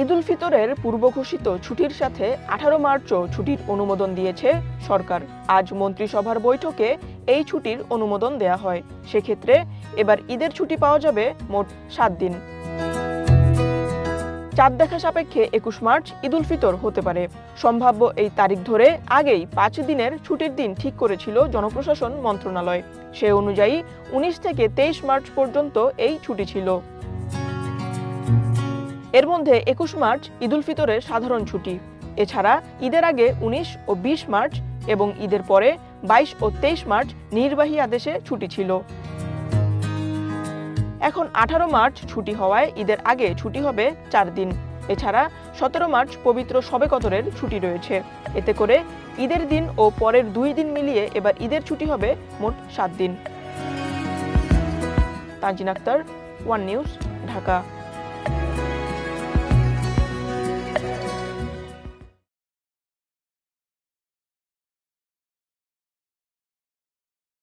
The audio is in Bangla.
ঈদ উল ফিতরের পূর্ব ঘোষিত ছুটির সাথে 18 মার্চও ছুটির অনুমোদন দিয়েছে সরকার। আজ মন্ত্রিসভার বৈঠকে এই ছুটির অনুমোদন দেয়া হয়। সেক্ষেত্রে এবার ঈদের ছুটি পাওয়া যাবে মোট 7 দিন। চাঁদ দেখা সাপেক্ষে 21 মার্চ ঈদ উল ফিতর হতে পারে। সম্ভাব্য এই তারিখ ধরে আগেই 5 দিনের ছুটির দিন ঠিক করেছিল জনপ্রশাসন মন্ত্রণালয়। সে অনুযায়ী 19 থেকে 23 মার্চ পর্যন্ত এই ছুটি ছিল। এর মধ্যে 21 মার্চ ঈদ উল ফিতরের সাধারণ ছুটি। এছাড়া ঈদের আগে 19 ও 20 মার্চ এবং ঈদের পরে 22 ও 23 মার্চ নির্বাহী আদেশে ছুটি ছিল। এখন 18 মার্চ ছুটি হওয়ায় ঈদের আগে ছুটি হবে 4 দিন। এছাড়া 17 মার্চ পবিত্র শবে কদরের ছুটি রয়েছে। এতে করে ঈদের দিন ও পরের 2 দিন মিলিয়ে এবার ঈদের ছুটি হবে মোট 7 দিন। Tanzin Akter, One News, Dhaka.